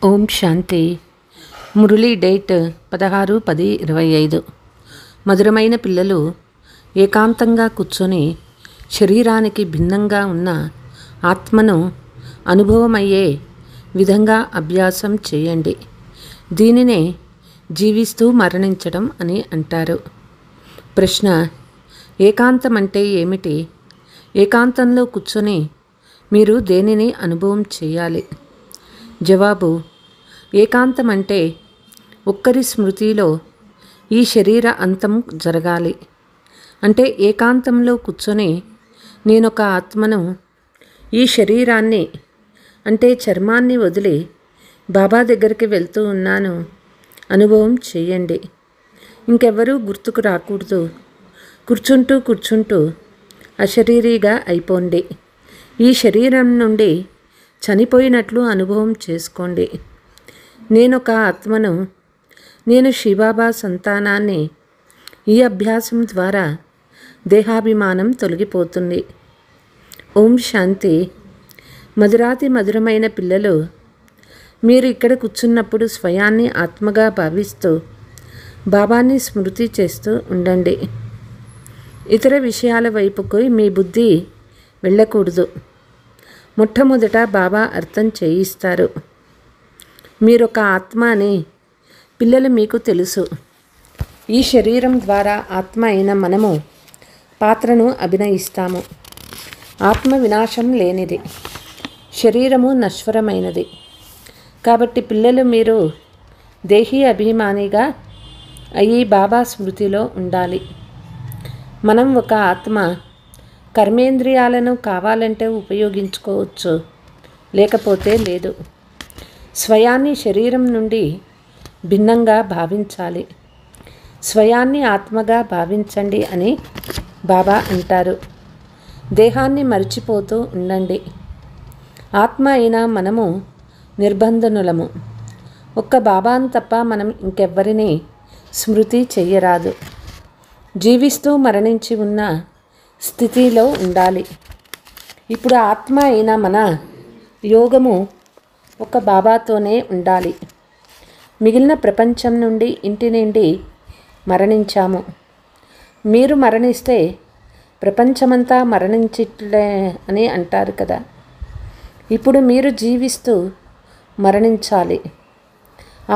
ఓం శాంతి. Murali date 16/10/25. మధురమైన పిల్లలు ఏకాంతంగా కూర్చొని శరీరానికి భిన్నంగా ఉన్న ఆత్మను అనుభవమయ్యే విధంగా అభ్యాసం చేయండి. దీనినే జీవిస్తూ మరణించడం అని అంటారు. ప్రశ్న: ఏకాంతం అంటే ఏమిటి? ఏకాంతంలో కూర్చొని మీరు దేనిని అనుభవం చేయాలి? జవాబు: ఏకాంతం అంటే ఒక్కరి స్మృతిలో ఈ శరీర అంతం జరగాలి. అంటే ఏకాంతంలో కూర్చొని నేనొక ఆత్మను, ఈ శరీరాన్ని అంటే చర్మాన్ని వదిలి బాబా దగ్గరికి వెళ్తూ ఉన్నాను అనుభవం చేయండి. ఇంకెవ్వరూ గుర్తుకు రాకూడదు. కూర్చుంటూ అశరీరిగా అయిపోండి. ఈ శరీరం నుండి చనిపోయినట్లు అనుభవం చేసుకోండి. నేనొక ఆత్మను, నేను శివబాబా సంతానాన్ని. ఈ అభ్యాసం ద్వారా దేహాభిమానం తొలగిపోతుంది. ఓం శాంతి. మధురాతి మధురమైన పిల్లలు, మీరు ఇక్కడ కూర్చున్నప్పుడు స్వయాన్ని ఆత్మగా భావిస్తూ బాబాని స్మృతి చేస్తూ ఉండండి. ఇతర విషయాల వైపుకు మీ బుద్ధి వెళ్ళకూడదు. మొట్టమొదట బాబా అర్థం చేయిస్తారు. మీరొక ఆత్మ అని పిల్లలు మీకు తెలుసు. ఈ శరీరం ద్వారా ఆత్మ అయిన మనము పాత్రను అభినయిస్తాము. ఆత్మ వినాశం లేనిది, శరీరము నశ్వరమైనది. కాబట్టి పిల్లలు మీరు దేహీ అభిమానిగా అయ్యి బాబా స్మృతిలో ఉండాలి. మనం ఒక ఆత్మ. కర్మేంద్రియాలను కావాలంటే ఉపయోగించుకోవచ్చు, లేకపోతే లేదు. స్వయాన్ని శరీరం నుండి భిన్నంగా భావించాలి. స్వయాన్ని ఆత్మగా భావించండి అని బాబా అంటారు. దేహాన్ని మరిచిపోతూ ఉండండి. ఆత్మ అయినా మనము నిర్బంధనులము. ఒక్క బాబాను తప్ప మనం ఇంకెవ్వరిని స్మృతి చెయ్యరాదు. జీవిస్తూ మరణించి ఉన్న స్థితిలో ఉండాలి. ఇప్పుడు ఆత్మ అయిన మన యోగము ఒక బాబాతోనే ఉండాలి. మిగిలిన ప్రపంచం నుండి, ఇంటి నుండి మరణించాము. మీరు మరణిస్తే ప్రపంచమంతా మరణించిట్లే అని అంటారు కదా. ఇప్పుడు మీరు జీవిస్తూ మరణించాలి.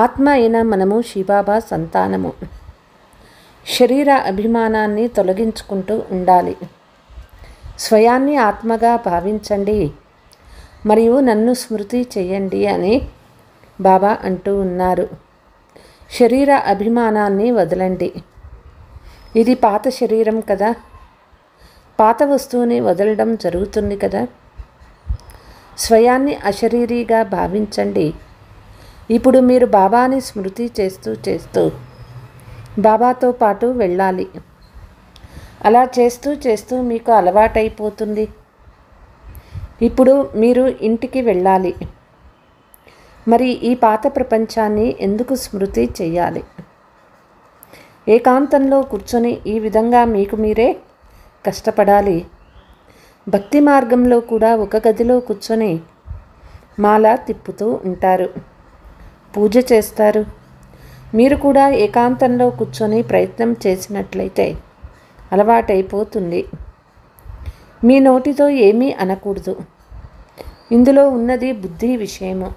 ఆత్మ అయిన మనము శివబాబా సంతానము. శరీర అభిమానాన్ని తొలగించుకుంటూ ఉండాలి. స్వయాన్ని ఆత్మగా భావించండి మరియు నన్ను స్మృతి చేయండి అని బాబా అంటూ ఉన్నారు. శరీర అభిమానాన్ని వదలండి. ఇది పాత శరీరం కదా. పాత వస్తువుని వదలడం జరుగుతుంది కదా. స్వయాన్ని అశరీరిగా భావించండి. ఇప్పుడు మీరు బాబాని స్మృతి చేస్తూ బాబాతో పాటు వెళ్ళాలి. అలా చేస్తూ మీకు అలవాటైపోతుంది. ఇప్పుడు మీరు ఇంటికి వెళ్ళాలి. మరి ఈ పాత ప్రపంచాన్ని ఎందుకు స్మృతి చెయ్యాలి? ఏకాంతంలో కూర్చొని ఈ విధంగా మీకు మీరే కష్టపడాలి. భక్తి మార్గంలో కూడా ఒక గదిలో కూర్చొని మాల తిప్పుతూ ఉంటారు, పూజ చేస్తారు. మీరు కూడా ఏకాంతంలో కూర్చొని ప్రయత్నం చేసినట్లయితే అలవాటైపోతుంది. మీ నోటితో ఏమీ అనకూడదు. ఇందులో ఉన్నది బుద్ధి విషయము.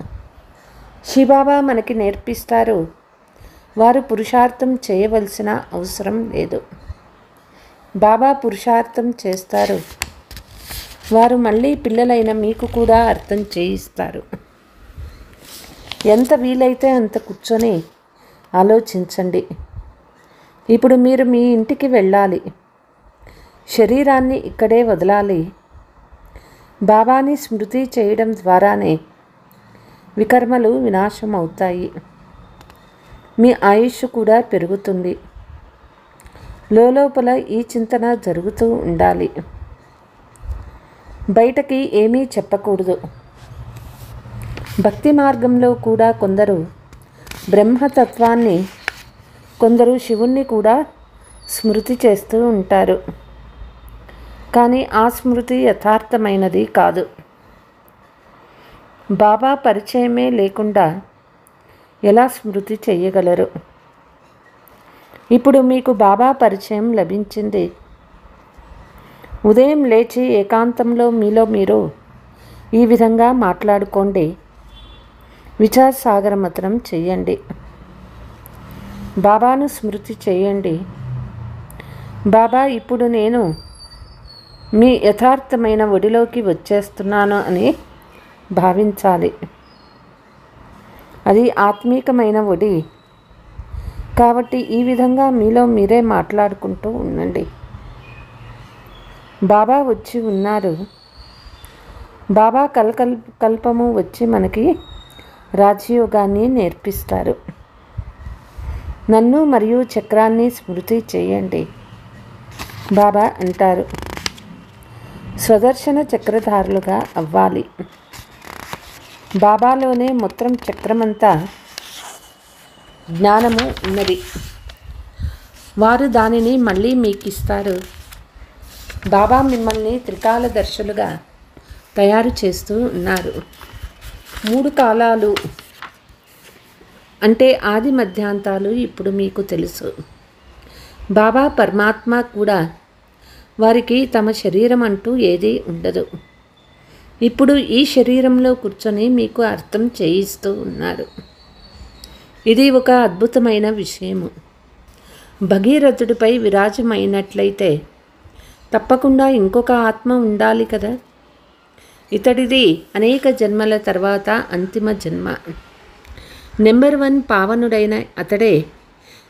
శివబాబా మనకి నేర్పిస్తారు. వారు పురుషార్థం చేయవలసిన అవసరం లేదు. బాబా పురుషార్థం చేస్తారు. వారు మళ్ళీ పిల్లలైన మీకు కూడా అర్థం చేయిస్తారు. ఎంత వీలైతే అంత కూర్చొని ఆలోచించండి. ఇప్పుడు మీరు మీ ఇంటికి వెళ్ళాలి. శరీరాన్ని ఇక్కడే వదలాలి. బాబాని స్మృతి చేయడం ద్వారానే వికర్మలు వినాశం అవుతాయి. మీ ఆయుష్ కూడా పెరుగుతుంది. లోపల ఈ చింతన జరుగుతూ ఉండాలి. బయటకి ఏమీ చెప్పకూడదు. భక్తి మార్గంలో కూడా కొందరు బ్రహ్మతత్వాన్ని, కొందరు శివుణ్ణి కూడా స్మృతి చేస్తూ ఉంటారు. కానీ ఆ స్మృతి యథార్థమైనది కాదు. బాబా పరిచయమే లేకుండా ఎలా స్మృతి చేయగలరు? ఇప్పుడు మీకు బాబా పరిచయం లభించింది. ఉదయం లేచి ఏకాంతంలో మీలో మీరు ఈ విధంగా మాట్లాడుకోండి. విచార సాగర మంత్రం చెయ్యండి. బాబాను స్మృతి చేయండి. బాబా, ఇప్పుడు నేను మీ యథార్థమైన ఒడిలోకి వచ్చేస్తున్నాను అని భావించాలి. అది ఆత్మీకమైన ఒడి కాబట్టి ఈ విధంగా మీలో మీరే మాట్లాడుకుంటూ ఉండండి. బాబా వచ్చి ఉన్నారు. బాబా కల్పము వచ్చి మనకి రాజయోగాన్ని నేర్పిస్తారు. నన్ను మరియు చక్రాన్ని స్మృతి చేయండి. బాబా అంటారు, స్వదర్శన చక్రధారులుగా అవ్వాలి. బాబాలోనే మొత్తం చక్రమంతా జ్ఞానము ఉన్నది. వారు దానిని మళ్ళీ మీకు ఇస్తారు. బాబా మిమ్మల్ని త్రికాలదర్శులుగా తయారు చేస్తూ ఉన్నారు. 3 కాలాలు అంటే ఆది మధ్యాంతాలు ఇప్పుడు మీకు తెలుసు. బాబా పరమాత్మ కూడా వారికి తమ శరీరం అంటూ ఏదీ ఉండదు. ఇప్పుడు ఈ శరీరంలో కూర్చొని మీకు అర్థం చేయిస్తూ ఉన్నారు. ఇది ఒక అద్భుతమైన విషయము. భగీరథుడిపై విరాజమైనట్లయితే తప్పకుండా ఇంకొక ఆత్మ ఉండాలి కదా. ఇతడిది అనేక జన్మల తర్వాత అంతిమ జన్మ. నెంబర్ 1 పావనుడైన అతడే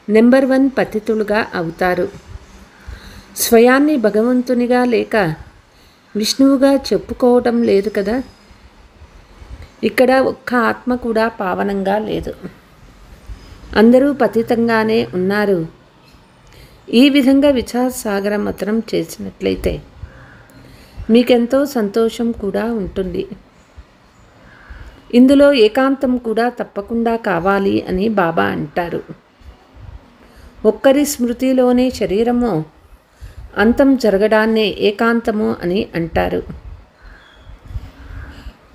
నెంబర్ 1 పతితులుగా అవుతారు. స్వయాన్ని భగవంతునిగా లేక విష్ణువుగా చెప్పుకోవటం లేదు కదా. ఇక్కడ ఒక్క ఆత్మ కూడా పావనంగా లేదు. అందరూ పతితంగానే ఉన్నారు. ఈ విధంగా విచార సాగర మంత్రం చేసినట్లయితే మీకెంతో సంతోషం కూడా ఉంటుంది. ఇందులో ఏకాంతం కూడా తప్పకుండా కావాలి అని బాబా అంటారు. ఒక్కరి స్మృతిలోనే శరీరము అంతం జరగడాన్నే ఏకాంతము అని అంటారు.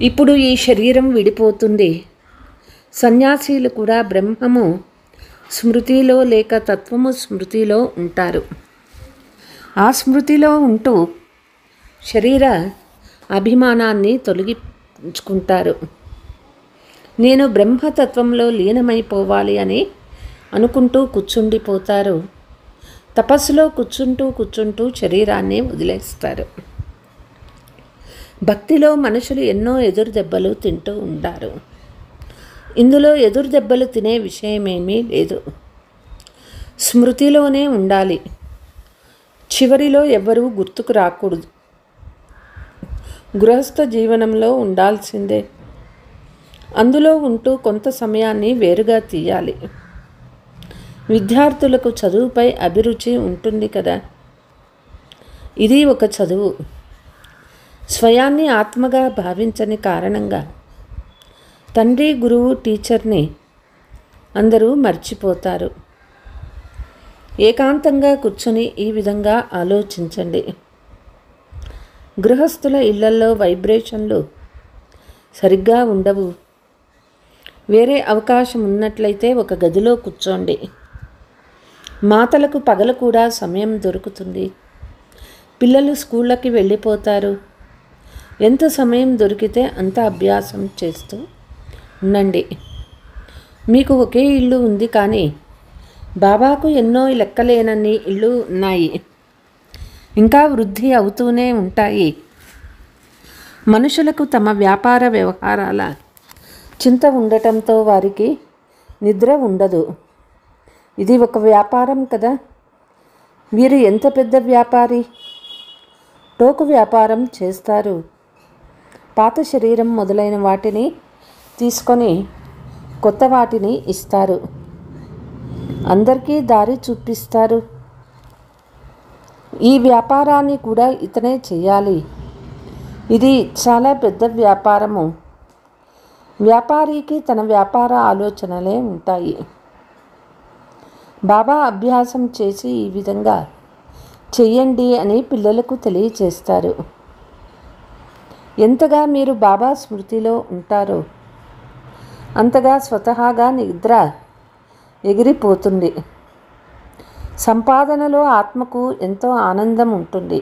ఇప్పుడు ఈ శరీరం విడిపోతుంది. సన్యాసీలు కూడా బ్రహ్మము స్మృతిలో లేక తత్వము స్మృతిలో ఉంటారు. ఆ స్మృతిలో ఉంటూ శరీర అభిమానాన్ని తొలగించుకుంటారు. నేను బ్రహ్మతత్వంలో లీనమైపోవాలి అని అనుకుంటూ కూర్చుండిపోతారు. తపస్సులో కూర్చుంటూ శరీరాన్ని వదిలేస్తారు. భక్తిలో మనుషులు ఎన్నో ఎదురు దెబ్బలు తింటూ ఉంటారు. ఇందులో ఎదురు దెబ్బలు తినే విషయమేమీ లేదు. స్మృతిలోనే ఉండాలి. చివరిలో ఎవ్వరూ గుర్తుకు రాకూడదు. గృహస్థ జీవనంలో ఉండాల్సిందే. అందులో ఉంటూ కొంత సమయాన్ని వేరుగా తీయాలి. విద్యార్థులకు చదువుపై అభిరుచి ఉంటుంది కదా. ఇది ఒక చదువు. స్వయాన్ని ఆత్మగా భావించని కారణంగా తండ్రి, గురువు, టీచర్ని అందరూ మర్చిపోతారు. ఏకాంతంగా కూర్చొని ఈ విధంగా ఆలోచించండి. గృహస్థుల ఇళ్లల్లో వైబ్రేషన్లు సరిగ్గా ఉండవు. వేరే అవకాశం ఉన్నట్లయితే ఒక గదిలో కూర్చోండి. మాతలకు పగలు కూడా సమయం దొరుకుతుంది. పిల్లలు స్కూళ్ళకి వెళ్ళిపోతారు. ఎంత సమయం దొరికితే అంత అభ్యాసం చేస్తూ ఉండండి. మీకు ఒకే ఇల్లు ఉంది కానీ బాబాకు ఎన్నో లెక్కలేనన్ని ఇళ్ళు ఉన్నాయి. ఇంకా వృద్ధి అవుతూనే ఉంటాయి. మనుషులకు తమ వ్యాపార వ్యవహారాల చింత ఉండటంతో వారికి నిద్ర ఉండదు. ఇది ఒక వ్యాపారం కదా. వీరు ఎంత పెద్ద వ్యాపారి. టోకు వ్యాపారం చేస్తారు. పాత శరీరం మొదలైన వాటిని తీసుకొని కొత్త వాటిని ఇస్తారు. అందరికీ దారి చూపిస్తారు. ఈ వ్యాపారాన్ని కూడా ఇతనే చేయాలి. ఇది చాలా పెద్ద వ్యాపారము. వ్యాపారికి తన వ్యాపార ఆలోచనలే ఉంటాయి. బాబా అభ్యాసం చేసి ఈ విధంగా చెయ్యండి అని పిల్లలకు తెలియచేస్తారు. ఎంతగా మీరు బాబా స్మృతిలో ఉంటారో అంతగా స్వతహాగా నిద్ర ఎగిరిపోతుంది. సంపాదనలో ఆత్మకు ఎంతో ఆనందం ఉంటుంది.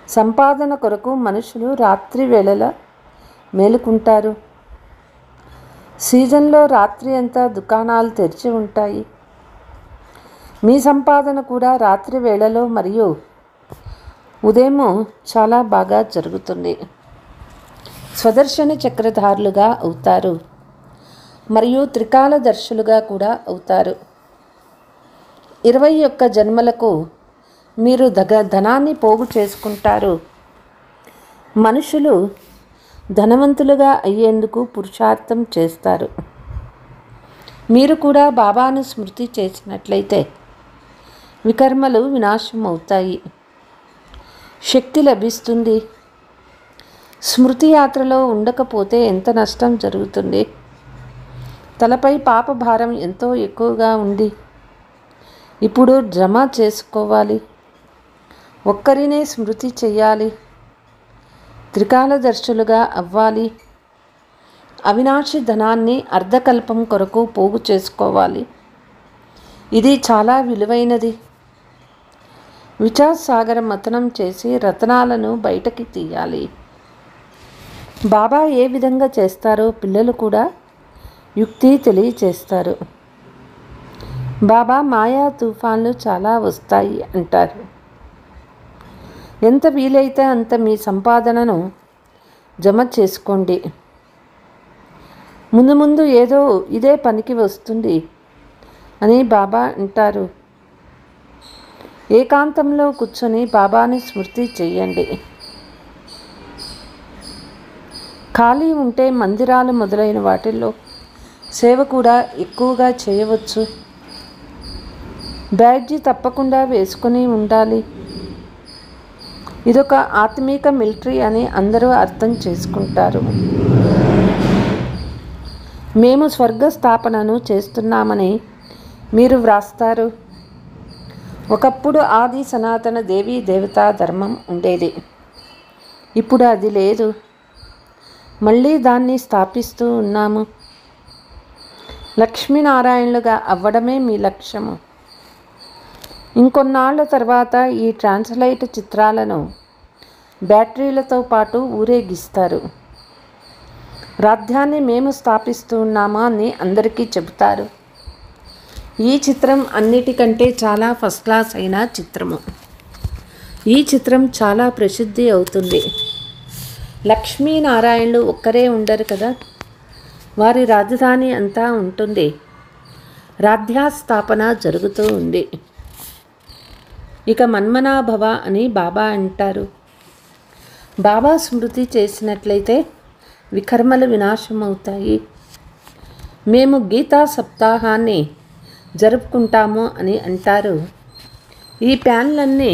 సంపాదన కొరకు మనుషులు రాత్రి వేళల మేలుకుంటారు. సీజన్లో రాత్రి అంతా దుకాణాలు తెరిచి ఉంటాయి. మీ సంపాదన కూడా రాత్రి వేళలో మరియు ఉదయం చాలా బాగా జరుగుతుంది. స్వదర్శన చక్రధారులుగా అవుతారు మరియు త్రికాలదర్శులుగా కూడా అవుతారు. 21 జన్మలకు మీరు ధనాన్ని పోగు చేసుకుంటారు. మనుషులు ధనవంతులుగా అయ్యేందుకు పురుషార్థం చేస్తారు. మీరు కూడా బాబాను స్మృతి చేసినట్లయితే వికర్మలు వినాశం అవుతాయి. శక్తి లభిస్తుంది. స్మృతి యాత్రలో ఉండకపోతే ఎంత నష్టం జరుగుతుంది. తలపై పాప భారం ఎంతో ఎక్కువగా ఉంది. ఇప్పుడు జమ చేసుకోవాలి. ఒక్కరినే స్మృతి చేయాలి. త్రికాలదర్శులుగా అవ్వాలి. అవినాశి ధనాన్ని అర్ధకల్పం కొరకు పోగు చేసుకోవాలి. ఇది చాలా విలువైనది. విచారసాగర మథనం చేసి రత్నాలను బయటకి తీయాలి. బాబా ఏ విధంగా చేస్తారో పిల్లలు కూడా యుక్తి తెలియచేస్తారు. బాబా మాయా తుఫాన్లు చాలా వస్తాయి అంటారు. ఎంత వీలైతే అంత మీ సంపాదనను జమ చేసుకోండి. ముందు ముందు ఏదో ఇదే పనికి వస్తుంది అని బాబా అంటారు. ఏకాంతంలో కూర్చొని బాబాని స్మృతి చేయండి. ఖాళీ ఉంటే మందిరాలు మొదలైన వాటిల్లో సేవ కూడా ఎక్కువగా చేయవచ్చు. బ్యాడ్జీ తప్పకుండా వేసుకొని ఉండాలి. ఇదొక ఆత్మీక మిలిటరీ అని అందరూ అర్థం చేసుకుంటారు. మేము స్వర్గ స్థాపనను చేస్తున్నామని మీరు వ్రాస్తారు. ఒకప్పుడు ఆది సనాతన దేవీ దేవతా ధర్మం ఉండేది. ఇప్పుడు అది లేదు. మళ్ళీ దాన్ని స్థాపిస్తూ ఉన్నాము. లక్ష్మీనారాయణులుగా అవ్వడమే మీ లక్ష్యము. ఇంకొన్నాళ్ల తర్వాత ఈ ట్రాన్స్లైట్ చిత్రాలను బ్యాటరీలతో పాటు ఊరేగిస్తారు. రాజ్యాన్ని మేము స్థాపిస్తూ ఉన్నామా అని అందరికీ చెబుతారు. ఈ చిత్రం అన్నిటికంటే చాలా ఫస్ట్ క్లాస్ అయిన చిత్రము. ఈ చిత్రం చాలా ప్రసిద్ధి అవుతుంది. లక్ష్మీనారాయణులు ఒక్కరే ఉండరు కదా, వారి రాజధాని అంతా ఉంటుంది. రాజ్యాస్థాపన జరుగుతూ ఉంది. ఇక మన్మనాభవ అని బాబా అంటారు. బాబా స్మృతి చేసినట్లయితే వికర్మలు వినాశం అవుతాయి. మేము గీతా సప్తాహాన్ని జరుపుకుంటాము అని అంటారు. ఈ ప్యాన్లన్నీ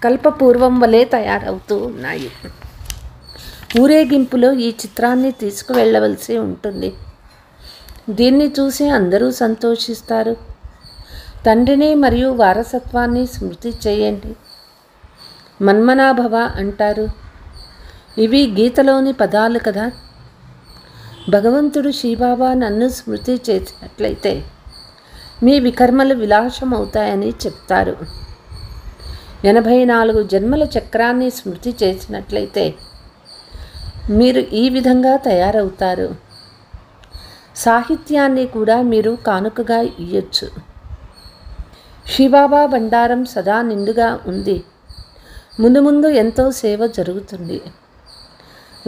కల్పపూర్వం వలె తయారవుతూ ఉన్నాయి. ఊరేగింపులో ఈ చిత్రాన్ని తీసుకువెళ్ళవలసి ఉంటుంది. దీన్ని చూసి అందరూ సంతోషిస్తారు. తండ్రిని మరియు వారసత్వాన్ని స్మృతి చేయండి. మన్మనాభవ అంటారు. ఇవి గీతలోని పదాలు కదా. భగవంతుడు శ్రీబాబా నన్ను స్మృతి చేసినట్లయితే మీ వికర్మలు విలాసం అవుతాయని చెప్తారు. 84 జన్మల చక్రాన్ని స్మృతి చేసినట్లయితే మీరు ఈ విధంగా తయారవుతారు. సాహిత్యాన్ని కూడా మీరు కానుకగా ఇయ్యొచ్చు. శివబాబా బండారం సదా నిండుగా ఉంది. ముందు ముందు ఎంతో సేవ జరుగుతుంది.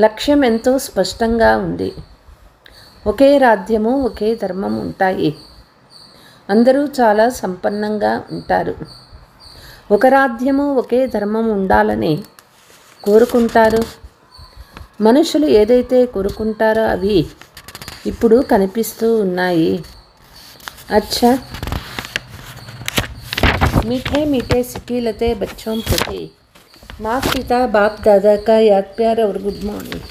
లక్ష్యం ఎంతో స్పష్టంగా ఉంది. ఒకే రాజ్యము ఒకే ధర్మం ఉంటాయి. అందరూ చాలా సంపన్నంగా ఉంటారు. ఒక రాజ్యము ఒకే ధర్మం ఉండాలని కోరుకుంటారు. మనుషులు ఏదైతే కోరుకుంటారో అవి ఇప్పుడు కనిపిస్తూ ఉన్నాయి. అచ్చా, मीठे मीठे सिकीलते बच्चों प्रति माँ पिता बाप दादा का याद प्यार और गुड मॉर्निंग.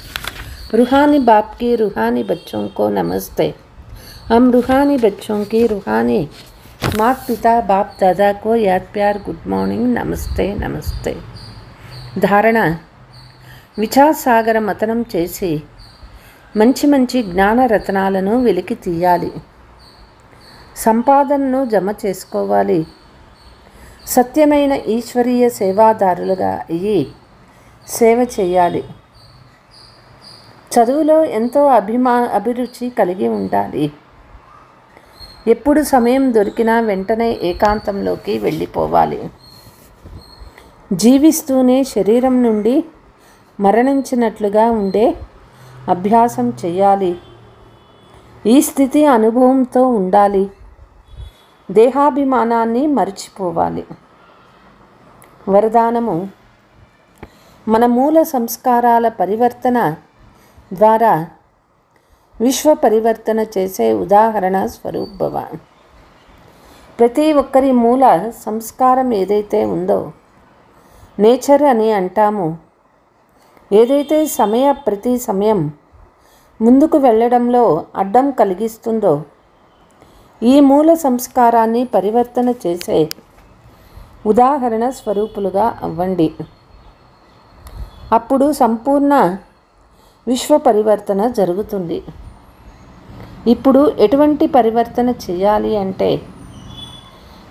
रूहानी बाप की रूहानी बच्चों को नमस्ते. हम रूहानी बच्चों की रूहानी माँ पिता बाप दादा को याद प्यार गुड मॉर्निंग नमस्ते नमस्ते. ధారణ: విచారసాగర మతనం చేసి మంచి మంచి జ్ఞాన రత్నాలను వెలికి తీయాలి. సంపాదనను జమ చేసుకోవాలి. సత్యమైన ఈశ్వరీయ సేవాదారులుగా అయ్యి సేవ చేయాలి. చదువులో ఎంతో అభిరుచి కలిగి ఉండాలి. ఎప్పుడు సమయం దొరికినా వెంటనే ఏకాంతంలోకి వెళ్ళిపోవాలి. జీవిస్తూనే శరీరం నుండి మరణించినట్లుగా ఉండే అభ్యాసం చేయాలి. ఈ స్థితి అనుభవంతో ఉండాలి. దేహాభిమానాన్ని మర్చిపోవాలి. వరదానము: మన మూల సంస్కారాల పరివర్తన ద్వారా విశ్వ పరివర్తన చేసే ఉదాహరణ స్వరూప్ భవ. ప్రతి ఒక్కరి మూల సంస్కారం ఏదైతే ఉందో, నేచర్ అని అంటాము, ఏదైతే ప్రతి సమయం ముందుకు వెళ్ళడంలో అడ్డం కలిగిస్తుందో, ఈ మూల సంస్కారాన్ని పరివర్తన చేసే ఉదాహరణ స్వరూపులుగా అవ్వండి. అప్పుడు సంపూర్ణ విశ్వ పరివర్తన జరుగుతుంది. ఇప్పుడు ఎటువంటి పరివర్తన చేయాలి అంటే,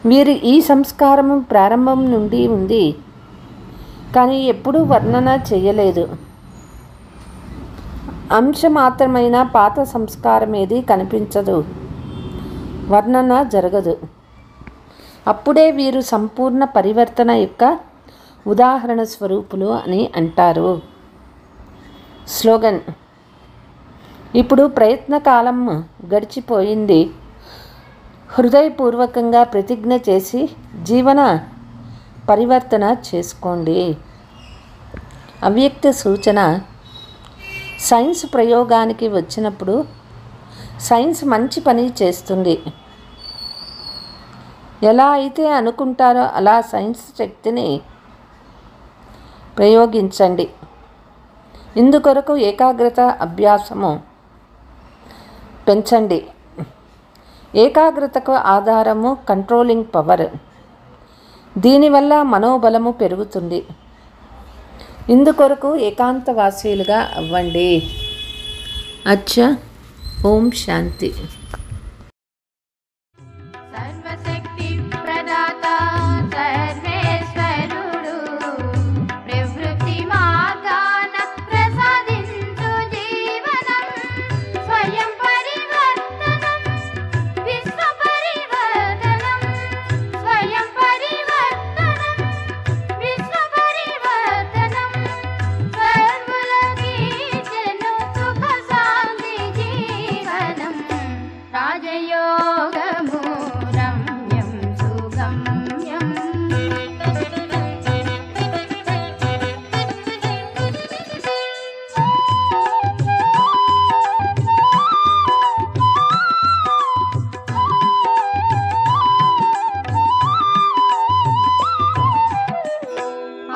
వీరి ఈ సంస్కారము ప్రారంభం నుండి ఉంది, కానీ ఎప్పుడూ వర్ణన చేయలేదు. అంశమాత్రమైన పాత సంస్కారం ఏది కనిపించదు, వర్ణన జరగదు. అప్పుడే వీరు సంపూర్ణ పరివర్తన యొక్క ఉదాహరణ స్వరూపులు అని అంటారు. స్లోగన్: ఇప్పుడు ప్రయత్నకాలం గడిచిపోయింది. హృదయపూర్వకంగా ప్రతిజ్ఞ చేసి జీవన పరివర్తన చేసుకోండి. అవ్యక్త సూచన: సైన్స్ ప్రయోగానికి వచ్చినప్పుడు సైన్స్ మంచి పని చేస్తుంది. ఎలా అయితే అనుకుంటారో అలా సైన్స్ శక్తిని ప్రయోగించండి. ఇందుకొరకు ఏకాగ్రత అభ్యాసము పెంచండి. ఏకాగ్రతకు ఆధారము కంట్రోలింగ్ పవర్. దీనివల్ల మనోబలము పెరుగుతుంది. ఇందుకొరకు ఏకాంతవాసీలుగా అవ్వండి. అచ్చా. ఓం శాంతి. సర్వశక్తి ప్రదాత సర్వేశ్వరుడు ప్రవృత్తి మార్గాన ప్రసాదించు జీవనం స్వయం పరివర్తనం విశ్వ పరివర్తనం స్వయం పరివర్తనం విశ్వ పరివర్తనం సర్వులకీచెను సుఖ శాంతి జీవనం రాజయోగము రమ్యం సుగమ్యం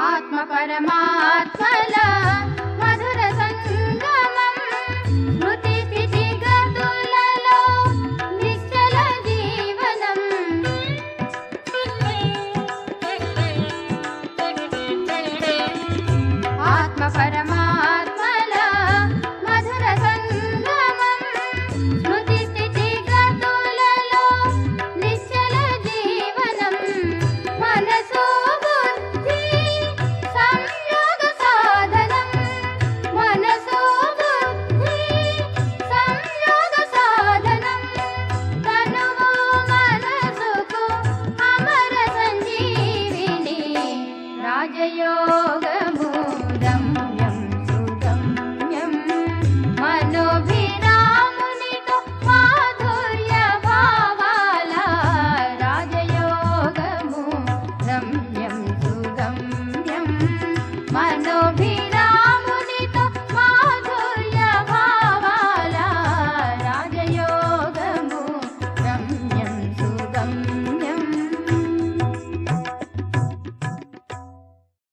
ఆత్మ పరమాత్మల మధుర సంగమం స్మృతి స్థితి గతులలో నిశ్చల జీవనం ఆత్మ పరమాత్మల మధుర సంగమం స్మృతి స్థితి గతులలో నిశ్చల జీవనం మనసు బుద్ధి సంయోగ సాధనం మనసు బుద్ధి సంయోగ సాధనం తనువు మనసుకు అమర సంజీవిని రాజయోగము రమ్యం సుగమ్యం మనోభిరామునితో మాధుర్య భావాల రాజయోగము రమ్యం సుగమ్యం మనోభిరామునితో